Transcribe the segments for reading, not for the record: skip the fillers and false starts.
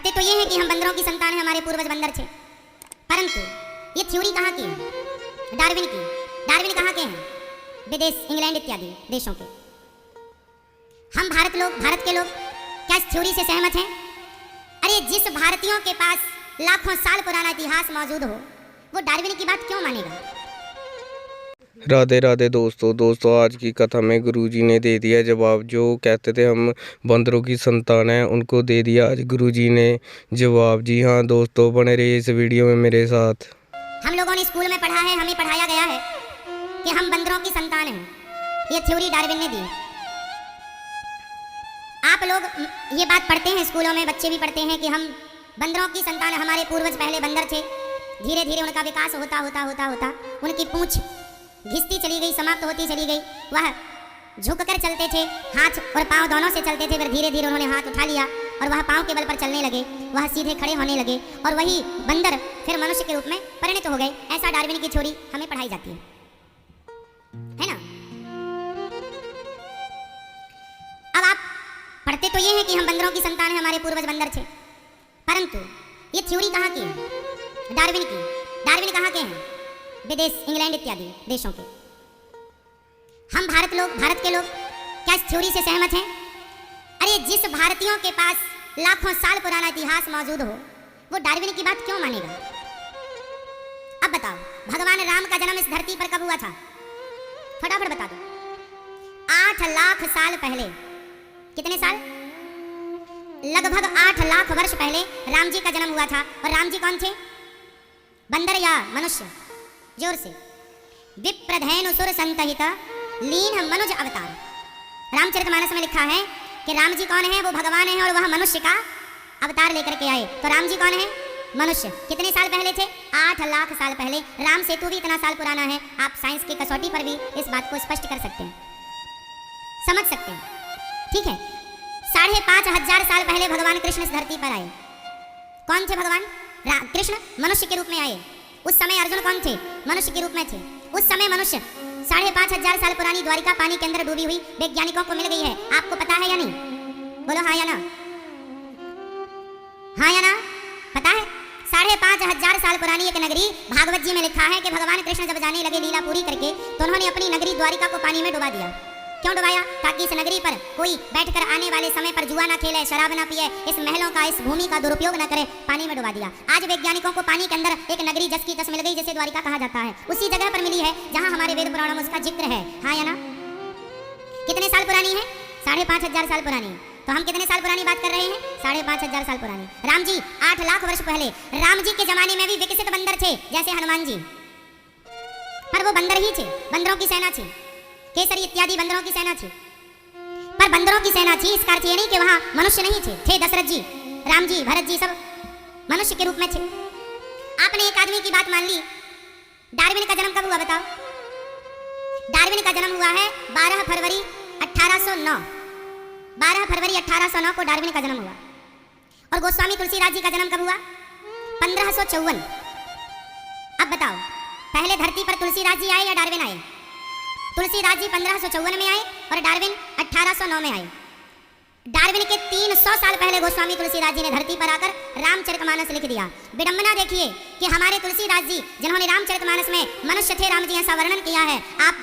पढ़ते तो ये हैं कि हम बंदरों की संतान हैं, हमारे पूर्वज बंदर थे, परंतु ये थ्योरी कहाँ की है? डार्विन की। डार्विन कहाँ के हैं? विदेश, इंग्लैंड इत्यादि देशों के। हम भारत के लोग क्या इस थ्योरी से सहमत हैं? अरे जिस भारतीयों के पास लाखों साल पुराना इतिहास मौजूद हो, वो डार्विन की बात क्यों मानेगा? राधे राधे दोस्तों आज की कथा में गुरुजी ने दे दिया जवाब। जो कहते थे हम बंदरों की संतान हैं, उनको दे दिया आज गुरुजी ने जवाब। जी हाँ दोस्तों, बने रहिए इस वीडियो में मेरे साथ। हम लोगों ने स्कूल में पढ़ा है, हमें पढ़ाया गया है कि हम बंदरों की संतान हैं। ये थ्योरी डार्विन ने दी। आप लोग ये बात पढ़ते हैं स्कूलों में, बच्चे भी पढ़ते हैं कि हम बंदरों की संतान, हमारे पूर्वज पहले बंदर थे, धीरे धीरे उनका विकास होता उनकी पूंछ घिसती चली गई, समाप्त होती चली गई। वह झुककर चलते थे, हाथ और पांव दोनों से चलते थे, फिर धीरे धीरे उन्होंने हाथ उठा लिया और वह पांव के बल पर चलने लगे, वह सीधे खड़े होने लगे और वही बंदर फिर मनुष्य के रूप में परिणत हो गए। ऐसा डार्विन की थ्योरी हमें पढ़ाई जाती है ना? अब आप पढ़ते तो ये हैं कि हम बंदरों की संतान हैं, हमारे पूर्वज बंदर थे, परंतु ये थ्योरी कहाँ की है? डार्विन की। डार्विन कहाँ के हैं? विदेश, इंग्लैंड इत्यादि देशों के। हम भारत के लोग क्या इस थ्योरी से सहमत हैं? अरे जिस भारतीयों के पास लाखों साल पुराना इतिहास मौजूद हो, वो डार्विन की बात क्यों मानेगा? अब बताओ, भगवान राम का जन्म इस धरती पर कब हुआ था? फटाफट बता दो। 8 लाख साल पहले। कितने साल? लगभग 8 लाख वर्ष पहले राम जी का जन्म हुआ था। और राम जी कौन थे? बंदर या मनुष्य? जोर से। विप्रधेनु सुर संतहित लीन मनुज अवतार। रामचरितमानस में लिखा है कि राम जी कौन है? वो भगवान है और वह मनुष्य का अवतार लेकर के आए। तो राम जी कौन है? मनुष्य। कितने साल पहले थे? 8 लाख साल पहले। राम सेतु भी इतना साल पुराना है, आप साइंस की कसौटी पर भी इस बात को स्पष्ट कर सकते हैं, समझ सकते हैं। ठीक है, 5,500 साल पहले भगवान कृष्ण इस धरती पर आए। कौन थे भगवान? कृष्ण मनुष्य के रूप में आए। उस समय अर्जुन कौन थे? मनुष्य के रूप में थे। उस समय मनुष्य 5,500 साल पुरानी द्वारिका पानी के अंदर डूबी हुई वैज्ञानिकों को मिल गई है। आपको पता है या नहीं? बोलो हाँ या ना? हाँ या ना? पता है? 5,500 साल पुरानी एक नगरी, भागवत जी में लिखा है कि भगवान कृष्ण जब जाने लगे लीला पूरी करके, तो उन्होंने अपनी नगरी द्वारिका को पानी में डुबा दिया। क्यों डुबाया? ताकि इस नगरी पर कोई बैठकर आने वाले समय पर जुआ ना खेले, शराब ना पिए, इस महलों का, इस भूमि का दुरुपयोग ना करे। पानी में डुबा दिया। आज वैज्ञानिकों को पानी के अंदर एक नगरी जस की तस मिल गई, जिसे द्वारिका कहा जाता है। उसी जगह पर मिली है जहां हमारे वेद पुराणों में उसका जिक्र है। हाँ या ना? कितने साल पुरानी है? 5,500 साल पुरानी। तो हम कितने साल पुरानी बात कर रहे हैं? 5,500 साल पुरानी। राम जी 8 लाख वर्ष पहले। राम जी के जमाने में भी विकसित बंदर थे जैसे हनुमान जी, पर वो बंदर ही थे, बंदरों की सेना थी, केसरी इत्यादि बंदरों की सेना थी। पर बंदरों की सेना थी, इसका अर्थ ये नहीं कि वहां मनुष्य नहीं थे। दशरथ जी, राम जी, भरत जी सब मनुष्य के रूप में थे। आपने एक आदमी की बात मान ली। डार्विन का जन्म कब हुआ बताओ? डार्विन का जन्म हुआ है 12 फरवरी 1809। 12 फरवरी 1809 को डार्विन का जन्म हुआ। और गोस्वामी तुलसीदास जी का जन्म कब हुआ? 1554। अब बताओ, पहले धरती पर तुलसीदास जी आए या डार्विन आए? तुलसीदास जी 1554 में आए और डार्विन 1809 में आए। डार्विन के 300 साल पहले गोस्वामी तुलसीदास जी ने धरती पर आकर रामचरितमानस लिख दिया। विडंबना देखिए कि हमारे तुलसीदास जी, जिन्होंने रामचरितमानस में मनुष्य थे राम जी ऐसा वर्णन किया है, आप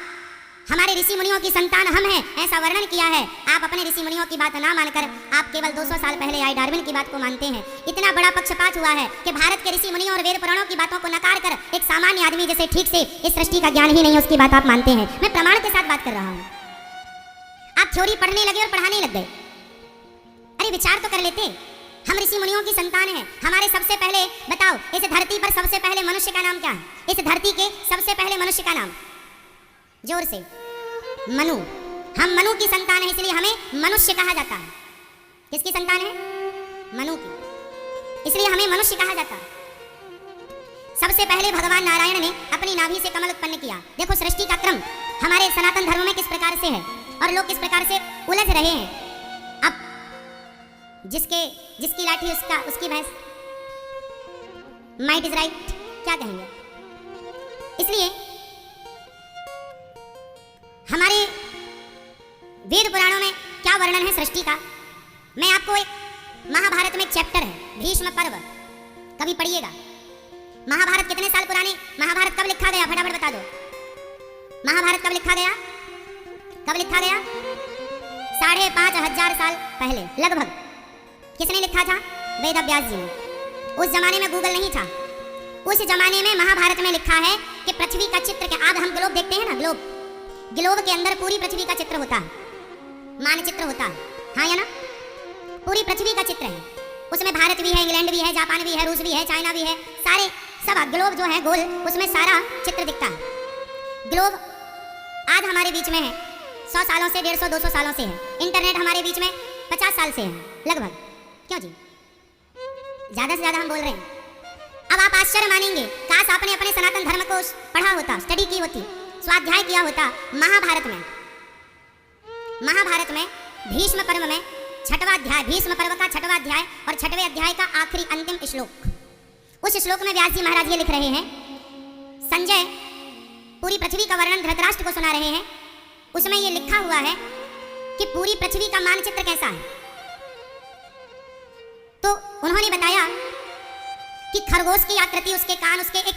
हमारे ऋषि मुनियों की संतान हम हैं ऐसा वर्णन किया है, आप अपने ऋषि मुनियों की बात ना मानकर आप केवल 200 साल पहले आए डार्विन की बात को मानते हैं। इतना बड़ा पक्षपात हुआ है कि भारत के ऋषि मुनियों और वेद पुराणों की बातों को नकार कर एक सामान्य आदमी जैसे ठीक से इस सृष्टि का ज्ञान ही नहीं है उसकी बात आप मानते हैं। मैं प्रमाण के साथ बात कर रहा हूँ। आप थ्योरी पढ़ने लगे और पढ़ाने लग गए। अरे विचार तो कर लेते। हम ऋषि मुनियों की संतान हैं। हमारे सबसे पहले बताओ, इस धरती पर सबसे पहले मनुष्य का नाम क्या है? इस धरती के सबसे पहले मनुष्य का नाम? जोर से। मनु। हम मनु की संतान है, इसलिए हमें मनुष्य कहा जाता है। किसकी संतान है? मनु की, इसलिए हमें मनुष्य कहा जाता है। सबसे पहले भगवान नारायण ने अपनी नाभि से कमल उत्पन्न किया। देखो सृष्टि का क्रम हमारे सनातन धर्म में किस प्रकार से है और लोग किस प्रकार से उलझ रहे हैं। अब जिसकी लाठी उसकी भैंस, माइट इज राइट, क्या कहेंगे? इसलिए हमारे वेद पुराणों में क्या वर्णन है सृष्टि का, मैं आपको एक महाभारत में एक चैप्टर है भीष्म पर्व, कभी पढ़िएगा। महाभारत कितने साल पुराने, महाभारत कब लिखा गया, फटाफट बता दो। महाभारत कब लिखा गया, कब लिखा गया? 5,500 साल पहले लगभग। किसने लिखा था? वेद व्यास जी ने। उस जमाने में गूगल नहीं था। उस जमाने में महाभारत में लिखा है कि पृथ्वी का चित्र के, आज हम ग्लोब देखते हैं ना, ग्लोब, ग्लोब के अंदर पूरी पृथ्वी का चित्र होता है, मानचित्र होता है, हाँ या ना? पूरी पृथ्वी का चित्र है, उसमें भारत भी है, इंग्लैंड भी है, जापान भी है, रूस भी है, चाइना भी है, सारे सब ग्लोब जो है गोल, उसमें सारा चित्र दिखता है। ग्लोब आज हमारे बीच में है, 100 सालों से, 150, 200 सालों से है। इंटरनेट हमारे बीच में 50 साल से है लगभग। क्यों जी, ज्यादा से ज्यादा हम बोल रहे हैं। अब आप आश्चर्य मानेंगे, काश आपने अपने सनातन धर्म को पढ़ा होता, स्टडी की होती, स्वाध्याय किया होता। महाभारत में, महाभारत में भीष्म पर्व में 6वां अध्याय, भीष्म पर्व का 6वां अध्याय और 6वें अध्याय का आखिरी अंतिम श्लोक, उस श्लोक में व्यास जी महाराज ये लिख रहे हैं, संजय पूरी पृथ्वी का वर्णन धृतराष्ट्र को सुना रहे हैं। उसमें ये लिखा हुआ है कि पूरी पृथ्वी का मानचित्र कैसा है। तो उन्होंने बताया कि खरगोश की आकृति, उसके कान, उसके एक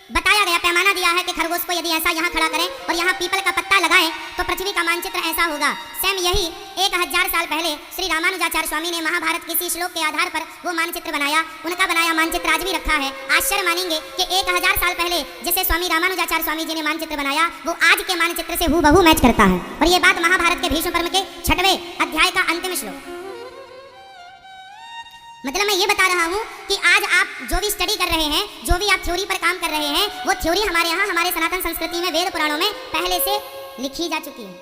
बताया गया, पैमाना दिया है कि खरगोश को यदि ऐसा यहाँ खड़ा करें और यहाँ पीपल का पत्ता लगाएं तो पृथ्वी का मानचित्र ऐसा होगा। सेम यही 1000 साल पहले श्री रामानुजाचार्य स्वामी ने महाभारत किसी श्लोक के आधार पर वो मानचित्र बनाया, उनका बनाया मानचित्र आज भी रखा है। आश्चर्य मानेंगे कि 1000 साल पहले जिसे स्वामी रामानुजाचार्य स्वामी जी ने मानचित्र बनाया, वो आज के मानचित्र से हूबहू मैच करता है। और ये बात महाभारत के भीष्म पर्व के 6वें अध्याय का अंतिम श्लोक। मतलब मैं ये बता रहा हूँ कि आज आप जो भी स्टडी कर रहे हैं, जो भी आप थ्योरी पर काम कर रहे हैं, वो थ्योरी हमारे यहाँ, हमारे सनातन संस्कृति में, वेद पुराणों में पहले से लिखी जा चुकी है।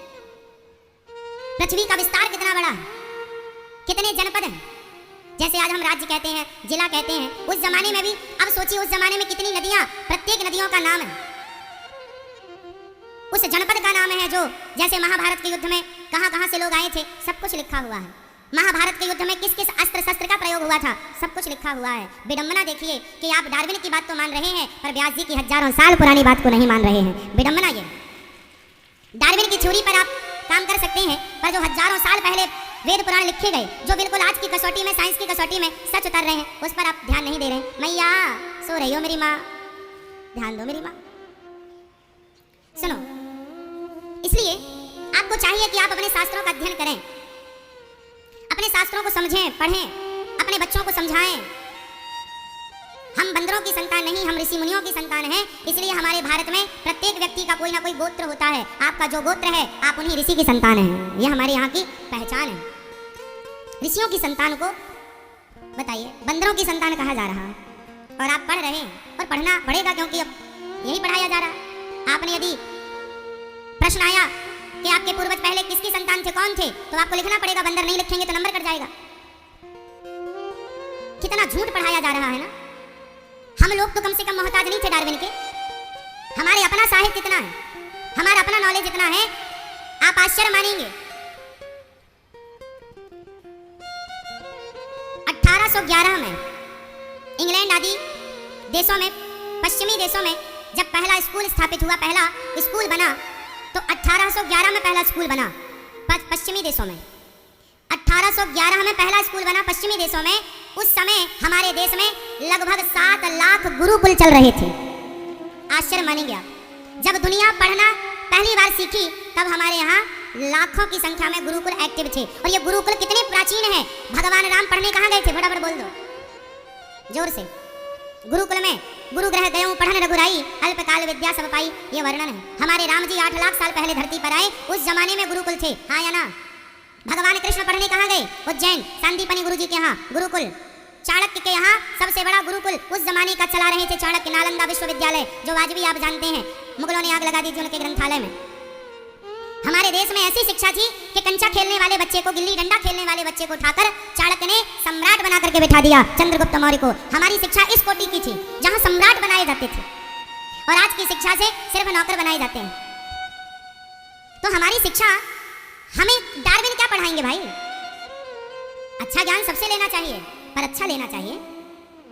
पृथ्वी का विस्तार कितना बड़ा है, कितने जनपद हैं, जैसे आज हम राज्य कहते हैं, जिला कहते हैं, उस जमाने में भी, अब सोचिए उस जमाने में कितनी नदियां, प्रत्येक नदियों का नाम है, उस जनपद का नाम है, जो जैसे महाभारत के युद्ध में कहां कहां से लोग आए थे, सब कुछ लिखा हुआ है। महाभारत के युद्ध में किस किस अस्त्र शस्त्र का प्रयोग हुआ था, सब कुछ लिखा हुआ है। विडंबना देखिए कि आप डार्विन की बात तो मान रहे हैं, पर व्यास जी की हजारों साल पुरानी बात को नहीं मान रहे हैं। विडंबना ये, डार्विन की थ्योरी पर आप काम कर सकते हैं, पर जो हजारों साल पहले वेद पुराण लिखे गए, जो बिल्कुल आज की कसौटी में, साइंस की कसौटी में सच उतर रहे हैं, उस पर आप ध्यान नहीं दे रहे। मैया सो रही हो मेरी माँ, ध्यान दो मेरी माँ, सुनो। इसलिए आपको चाहिए कि आप अपने शास्त्रों का अध्ययन करें, अपने शास्त्रों को समझें, पढ़ें, अपने बच्चों को समझाएं। हम बंदरों की संतान नहीं, हम ऋषि मुनियों की संतान हैं। इसलिए हमारे भारत में प्रत्येक व्यक्ति का कोई ना कोई गोत्र होता है। आपका जो गोत्र है, आप उन्हीं ऋषि की संतान हैं। यह हमारे यहाँ की पहचान है। ऋषियों की संतान को बताइए बंदरों की संतान कहा जा रहा है, और आप पढ़ रहे हैं, और पढ़ना पड़ेगा क्योंकि अब यही पढ़ाया जा रहा है। आपने यदि प्रश्न आया कि आपके पूर्वज पहले किसकी संतान थे, कौन थे, तो आपको लिखना पड़ेगा। बंदर नहीं लिखेंगे तो नंबर कट जाएगा। कितना झूठ पढ़ाया जा रहा है ना। हम लोग तो कम से कम मोहताज नहीं थे डार्विन के। हमारे अपना साहित्य इतना है, हमारा अपना नॉलेज इतना है, आप आश्चर्य मानेंगे। 1811 में इंग्लैंड आदि देशों में, पश्चिमी देशों में जब पहला स्कूल स्थापित हुआ, पहला स्कूल बना, तो 1811 में पहला स्कूल बना पश्चिमी देशों में। 1811 में पहला स्कूल बना पश्चिमी देशों में। उस समय हमारे देश में लगभग 7 लाख गुरुकुल चल रहे थे। आश्चर्य मानेंगे आप। जब दुनिया पढ़ना पहली बार सीखी, तब हमारे यहाँ लाखों की संख्या में गुरुकुल एक्टिव थे। और ये गुरुकुल कितने प्राचीन हैं। भगवान राम पढ़ने कहाँ गए थे, फटाफट बोल दो जोर से। गुरुकुल में गुरु ग्रह गयों पढ़न रघुराई, अल्पकाल विद्या सब पाई, ये वर्णन है। हमारे राम जी 8 लाख साल पहले धरती पर आए, उस जमाने में गुरुकुल थे, हाँ या ना। भगवान कृष्ण पढ़ने कहाँ गए, उज्जैन सांदीपनि गुरु जी के यहाँ गुरुकुल। चाणक्य के यहाँ सबसे बड़ा गुरुकुल उस जमाने का चला रहे थे चाणक्य, नालंदा विश्वविद्यालय, जो आज भी आप जानते हैं। मुगलों ने आग लगा दी थी उनके ग्रंथालय में। हमारे देश में ऐसी शिक्षा थी कि कंचा खेलने वाले बच्चे को, गिल्ली डंडा खेलने वाले बच्चे को उठाकर चाणक्य ने सम्राट बना करके बिठा दिया, चंद्रगुप्त मौर्य को। हमारी शिक्षा इस कोटि की थी जहां सम्राट बनाए जाते थे, और आज की शिक्षा से सिर्फ नौकर बनाए जाते हैं। तो हमारी शिक्षा, हमें डार्विन क्या पढ़ाएंगे भाई। अच्छा ज्ञान सबसे लेना चाहिए, पर अच्छा लेना चाहिए।